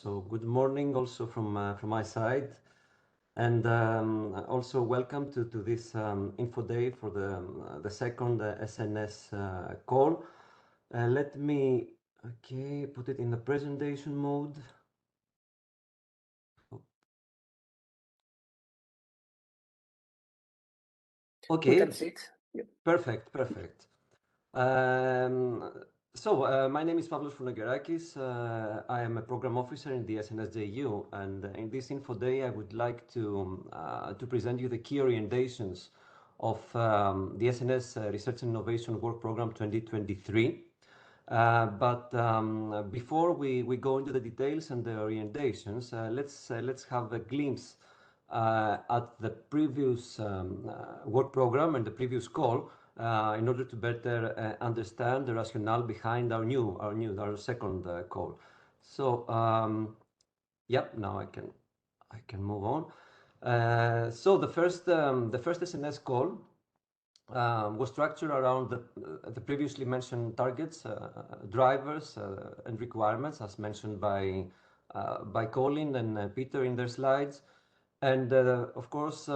So good morning also from my side, and also welcome to this info day for the second SNS call. Let me put it in the presentation mode. Okay, we can see it. Yep. Perfect. My name is Pavlos Fournogerakis. I am a program officer in the SNSJU, and in this info day, I would like to present you the key orientations of the SNS Research and Innovation Work Program 2023. Before we go into the details and the orientations, let's have a glimpse at the previous work program and the previous call in order to better understand the rationale behind our second call. So, now I can move on. So the first SNS call was structured around the previously mentioned targets, drivers, and requirements, as mentioned by Colin and Peter in their slides. And of course,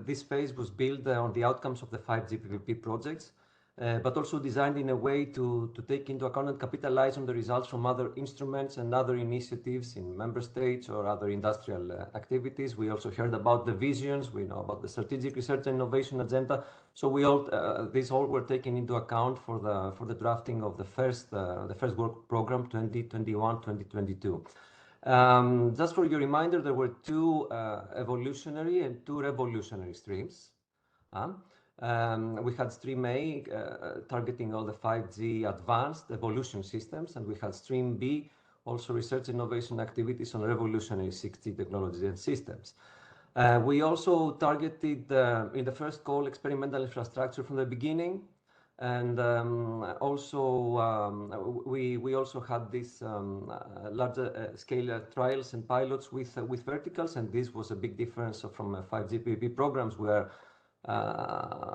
this phase was built on the outcomes of the 5G PPP projects, but also designed in a way to take into account and capitalize on the results from other instruments and other initiatives in member states or other industrial activities. We also heard about the visions, we know about the strategic research and innovation agenda. So these all were taken into account for the drafting of the first work program 2021-2022. Just for your reminder, there were two evolutionary and two revolutionary streams. We had Stream A targeting all the 5G advanced evolution systems, and we had Stream B, also research innovation activities on revolutionary 6G technologies and systems. We also targeted, in the first call, experimental infrastructure from the beginning. And we also had this larger scale trials and pilots with verticals, and this was a big difference from 5G PPP programs where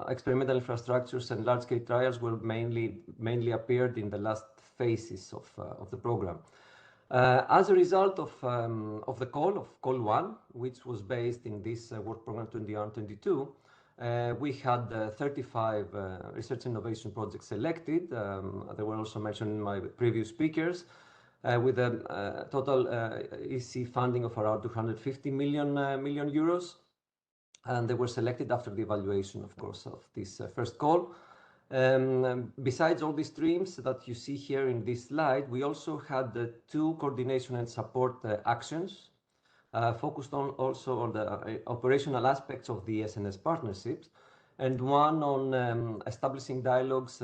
experimental infrastructures and large-scale trials were mainly appeared in the last phases of the program. As a result of the call 1, which was based in this work program 21-22, we had 35 research innovation projects selected. They were also mentioned in my previous speakers, with a total EC funding of around 250 million euros. And they were selected after the evaluation, of course, of this first call. Besides all these streams that you see here in this slide, we also had two coordination and support actions focused also on the operational aspects of the SNS partnerships, and one on establishing dialogues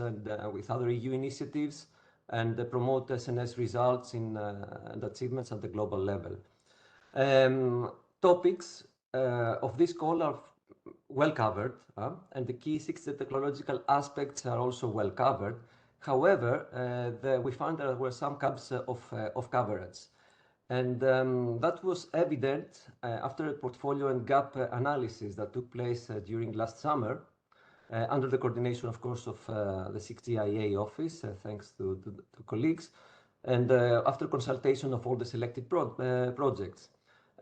with other EU initiatives and promote SNS results and achievements at the global level. Topics of this call are well covered, and the key 6 technological aspects are also well covered. However, we found there were some gaps of coverage. And that was evident after a portfolio and gap analysis that took place during last summer, under the coordination, of course, of the 6GIA office, thanks to colleagues, and after consultation of all the selected projects.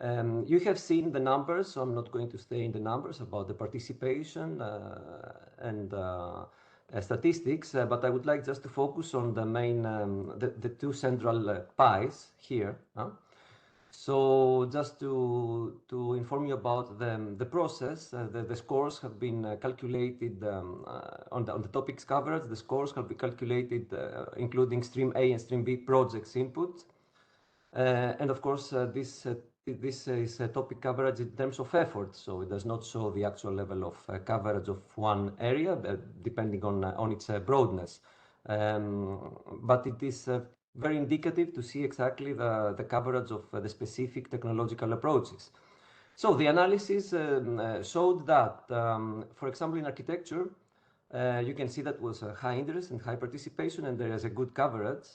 You have seen the numbers, so I'm not going to stay in the numbers about the participation and statistics, but I would like just to focus on the main, the two central pies here. So just to inform you about the process, the scores have been calculated on the topics covered. The scores have been calculated including Stream A and Stream B projects input. And of course, this is a topic coverage in terms of effort, so it does not show the actual level of coverage of one area, depending on its broadness. But it is very indicative to see exactly the coverage of the specific technological approaches. So the analysis showed that, for example, in architecture, you can see that was a high interest and high participation, and there is a good coverage.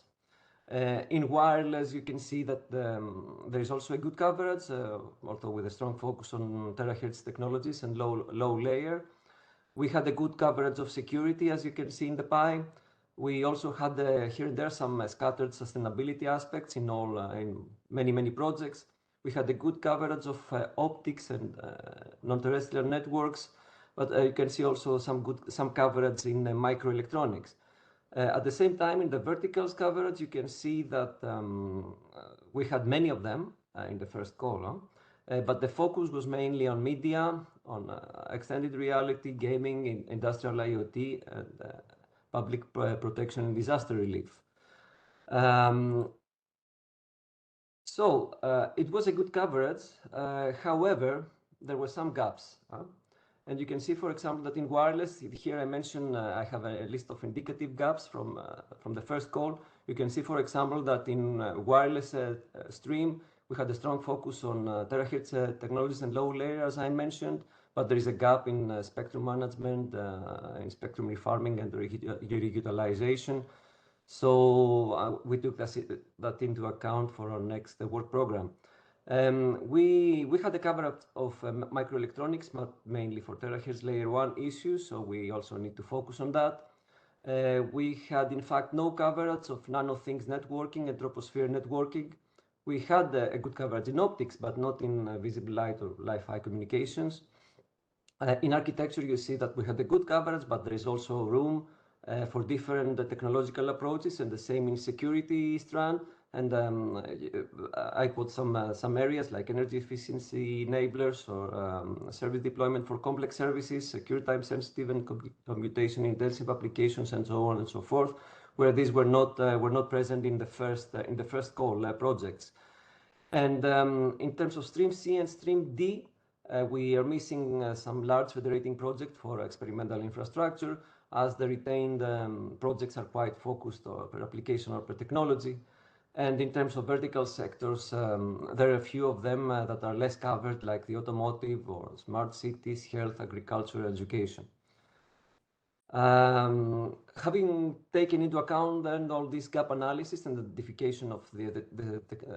In wireless, you can see that there is also a good coverage, although with a strong focus on terahertz technologies and low layer. We had a good coverage of security, as you can see in the pie. We also had here and there some scattered sustainability aspects in many projects. We had a good coverage of optics and non-terrestrial networks, but you can see also some coverage in microelectronics. At the same time, in the verticals coverage, you can see that we had many of them in the first column, but the focus was mainly on media, on extended reality, gaming, industrial IoT, and public protection and disaster relief. It was a good coverage. However, there were some gaps. And you can see, for example, that in wireless, here I mentioned I have a list of indicative gaps from the first call. You can see, for example, that in wireless stream, we had a strong focus on terahertz technologies and low layer, as I mentioned, but there is a gap in spectrum management, in spectrum refarming and reutilization. So we took that into account for our next work program. We had a coverage of microelectronics, but mainly for terahertz layer 1 issues, so we also need to focus on that. We had, in fact, no coverage of nano things networking and troposphere networking. We had a good coverage in optics, but not in visible light or Wi-Fi communications. In architecture, you see that we had a good coverage, but there is also room for different technological approaches, and the same in security strand. And I put some areas like energy efficiency enablers or service deployment for complex services, secure time sensitive and computation intensive applications, and so on and so forth, where these were not present in the first call projects. And in terms of stream C and stream D, we are missing some large federating projects for experimental infrastructure, as the retained projects are quite focused per application or per technology. And in terms of vertical sectors, there are a few of them that are less covered, like the automotive or smart cities, health, agriculture, education. Having taken into account then all this gap analysis and identification of the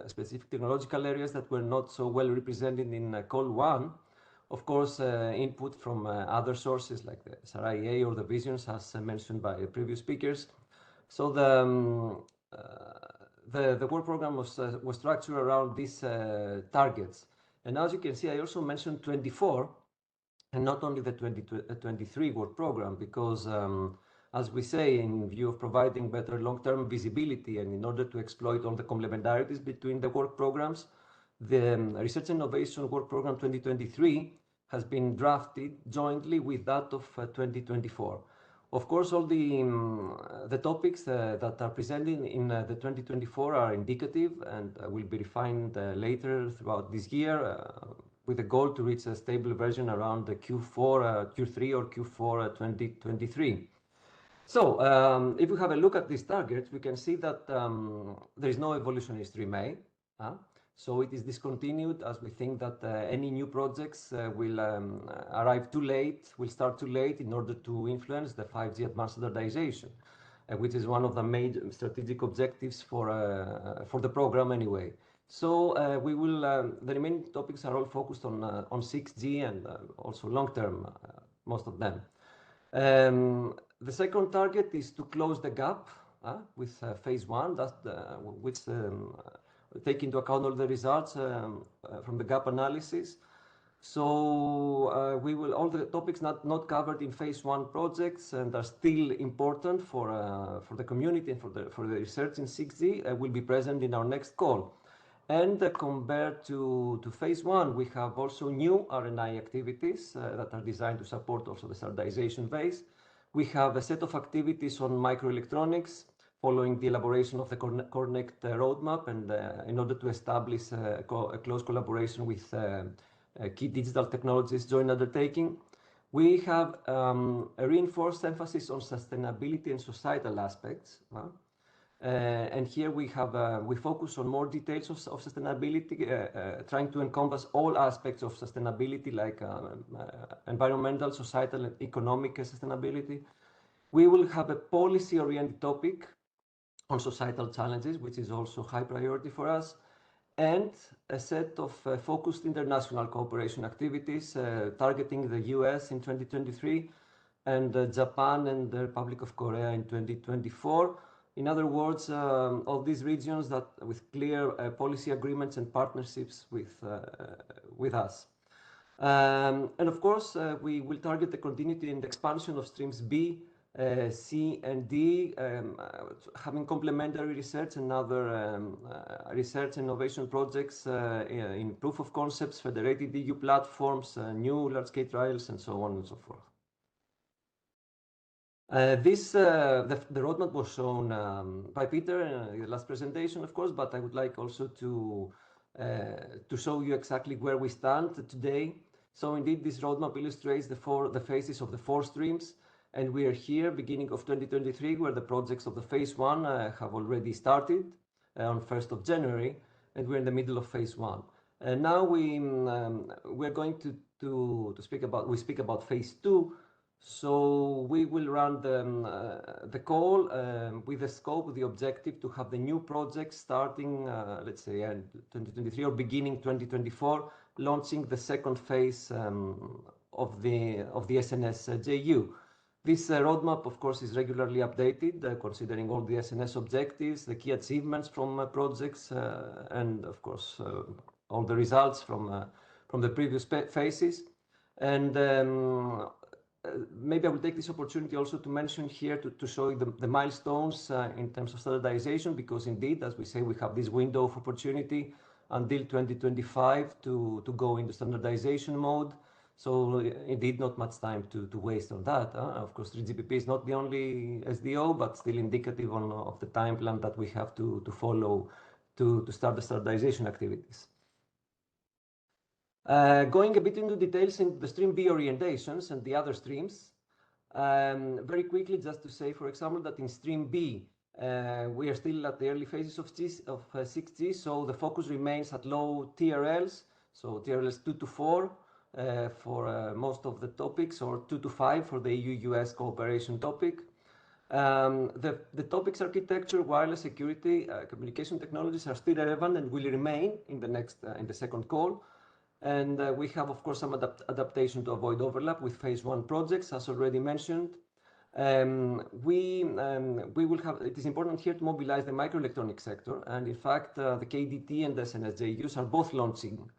specific technological areas that were not so well represented in call 1, of course, input from other sources like the SRIA or the visions, as mentioned by previous speakers. So the work program was structured around these targets. And as you can see, I also mentioned 24, and not only the 23 work program, because as we say, in view of providing better long-term visibility and in order to exploit all the complementarities between the work programs, the Research Innovation Work Program 2023 has been drafted jointly with that of 2024. Of course, all the topics that are presented in the 2024 are indicative and will be refined later throughout this year with a goal to reach a stable version around the Q3 or Q4 2023. So if we have a look at these targets, we can see that there is no evolutionary stream A. So it is discontinued, as we think that any new projects will arrive too late, will start too late in order to influence the 5G advanced standardization, which is one of the major strategic objectives for the program anyway. So the remaining topics are all focused on 6G and also long-term, most of them. The second target is to close the gap with phase 1, which take into account all the results from the gap analysis. So all the topics not covered in phase 1 projects and are still important for the community and for the research in 6G will be present in our next call. And compared to phase 1, we have also new R&I activities that are designed to support also the standardization phase. We have a set of activities on microelectronics, following the elaboration of the Connect roadmap, and in order to establish a close collaboration with key digital technologies joint undertaking. We have a reinforced emphasis on sustainability and societal aspects. And here we focus on more details of sustainability, trying to encompass all aspects of sustainability, like environmental, societal, and economic sustainability. We will have a policy-oriented topic on societal challenges, which is also high priority for us, and a set of focused international cooperation activities targeting the US in 2023, and Japan and the Republic of Korea in 2024. In other words, all these regions that with clear policy agreements and partnerships with us. And of course, we will target the continuity and expansion of streams B, C, and D, having complementary research and other research and innovation projects in proof of concepts, federated EU platforms, new large-scale trials, and so on and so forth. The roadmap was shown by Peter in the last presentation, of course, but I would like also to show you exactly where we stand today. So indeed, this roadmap illustrates the phases of the 4 streams, and we are here, beginning of 2023, where the projects of the phase 1 have already started on 1st of January, and we're in the middle of phase 1. And now we're going to speak about phase 2. So we will run the call with the scope, the objective to have the new projects starting, let's say, in 2023 or beginning 2024, launching the second phase of the SNS JU. This roadmap, of course, is regularly updated, considering all the SNS objectives, the key achievements from projects, and of course, all the results from the previous phases. And maybe I will take this opportunity also to mention here to show you the milestones in terms of standardization, because indeed, as we say, we have this window of opportunity until 2025 to go into standardization mode. So indeed, not much time to waste on that. Of course, 3GPP is not the only SDO, but still indicative of the time plan that we have to follow to start the standardization activities. Going a bit into details in the stream B orientations and the other streams, very quickly, just to say, for example, that in stream B, we are still at the early phases of 6G, so the focus remains at low TRLs, so TRLs 2 to 4 for most of the topics, or 2 to 5 for the EU-US cooperation topic. The topics architecture, wireless security, communication technologies are still relevant and will remain in the second call. And we have, of course, some adaptation to avoid overlap with phase 1 projects, as already mentioned. We will have, it is important here to mobilize the microelectronics sector. And in fact, the KDT and the SNSJUs are both launching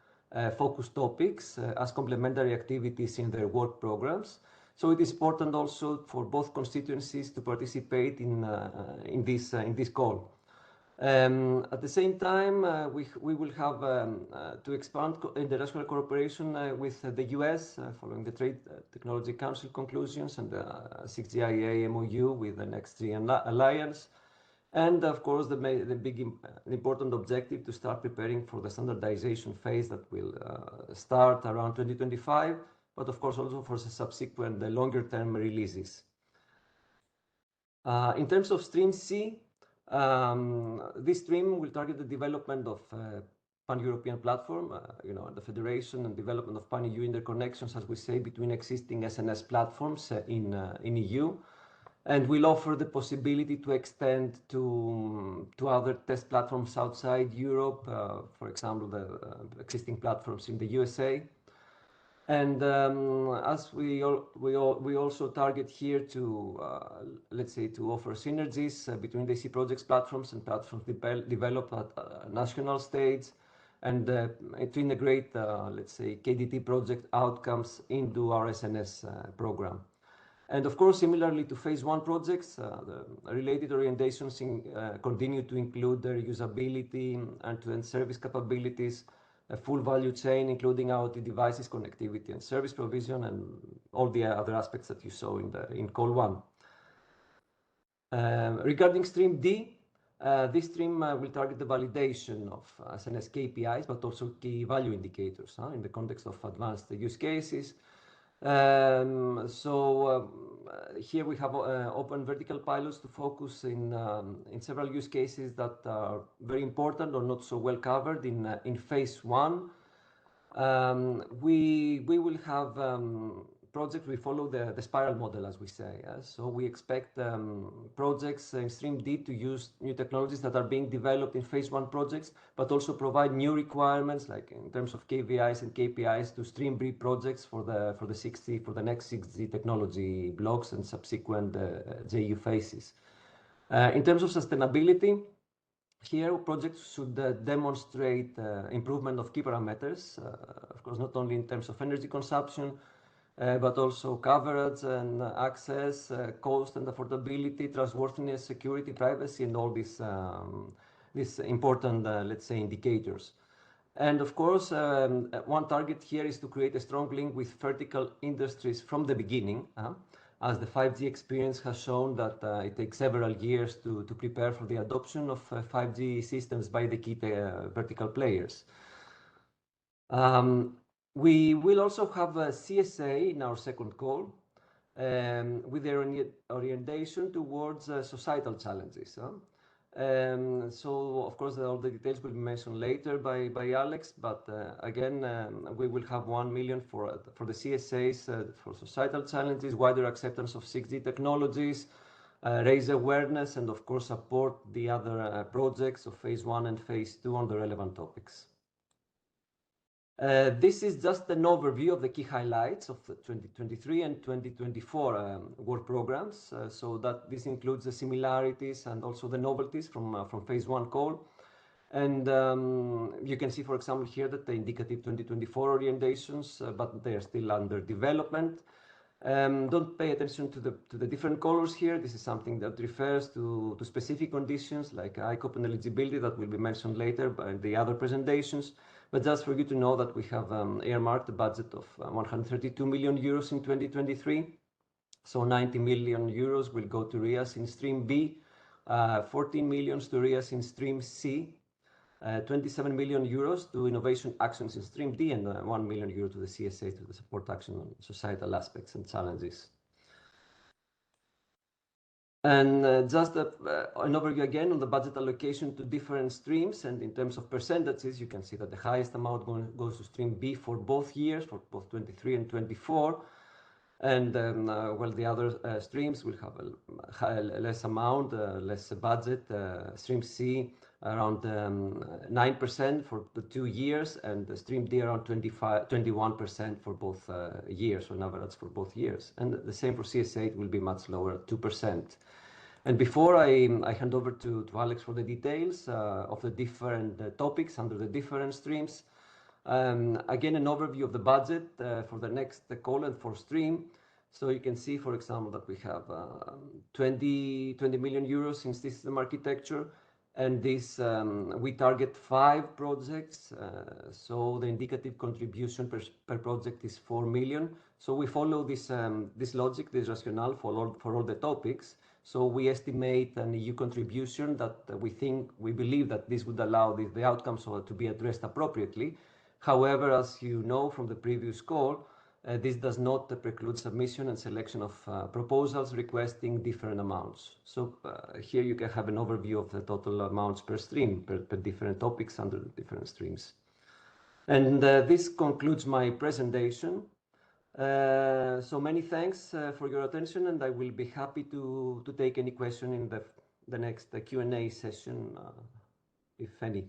focus topics as complementary activities in their work programs. So it is important also for both constituencies to participate in this call. At the same time, we will have to expand international cooperation with the US following the Trade Technology Council conclusions and the 6GIA MOU with the Next G Alliance. And of course, the important objective to start preparing for the standardization phase that will start around 2025, but of course also for the subsequent longer term releases. In terms of stream C, this stream will target the development of pan-European platform, the federation and development of pan-EU interconnections, as we say, between existing SNS platforms in EU, and will offer the possibility to extend to other test platforms outside Europe, for example, the existing platforms in the USA. And as we also target here to, let's say, to offer synergies between the C projects platforms and platforms developed at national stage, and to integrate, let's say, KDT project outcomes into our SNS program. And of course, similarly to phase 1 projects, the related orientations continue to include their usability, end-to-end service capabilities, a full value chain, including IoT devices, connectivity, and service provision, and all the other aspects that you saw in call 1. Regarding stream D, this stream will target the validation of SNS KPIs, but also key value indicators in the context of advanced use cases. Here we have open vertical pilots to focus in several use cases that are very important or not so well covered in phase 1. We will have project, we follow the spiral model, as we say. So we expect projects in Stream D to use new technologies that are being developed in phase 1 projects, but also provide new requirements, like in terms of KVIs and KPIs, to Stream B projects for the next 6G technology blocks and subsequent JU phases. In terms of sustainability, here, projects should demonstrate improvement of key parameters, of course, not only in terms of energy consumption, but also coverage and access, cost and affordability, trustworthiness, security, privacy, and all these important, let's say, indicators. And of course, one target here is to create a strong link with vertical industries from the beginning, as the 5G experience has shown that it takes several years to prepare for the adoption of 5G systems by the key vertical players. We will also have a CSA in our second call with the orientation towards societal challenges. So, of course, all the details will be mentioned later by Alex, but again, we will have 1 million for the CSAs for societal challenges, wider acceptance of 6G technologies, raise awareness, and of course support the other projects of phase 1 and phase 2 on the relevant topics. This is just an overview of the key highlights of the 2023 and 2024 work programs. So that this includes the similarities and also the novelties from phase 1 call. And you can see, for example, here that the indicative 2024 orientations, but they are still under development. Don't pay attention to the different colors here. This is something that refers to specific conditions like ICOP and eligibility that will be mentioned later by the other presentations. But just for you to know that we have earmarked a budget of 132 million euros in 2023. So 90 million euros will go to RIAS in Stream B, 14 million to RIAS in Stream C, 27 million euros to innovation actions in Stream D, and 1 million euro to the CSA to the support action on societal aspects and challenges. And just an overview again on the budget allocation to different streams, and in terms of percentages, you can see that the highest amount goes to Stream B for both years, for both 23 and 24. And well, the other streams will have a less amount, less budget. Stream C around 9% for the 2 years, and the Stream D around 21% for both years, on average for both years. And the same for CSA, it will be much lower at 2%. And before I hand over to Alex for the details of the different topics under the different streams, again, an overview of the budget for the next call and for stream. So you can see, for example, that we have 20 million euros in system architecture, and this we target 5 projects. So the indicative contribution per project is 4 million. So we follow this logic, this rationale for all the topics. So we estimate an EU contribution that we believe that this would allow the outcomes to be addressed appropriately. However, as you know from the previous call, this does not preclude submission and selection of proposals requesting different amounts. So here you can have an overview of the total amounts per stream, per different topics under the different streams. And this concludes my presentation. So many thanks for your attention, and I will be happy to take any question in the next Q&A session, if any.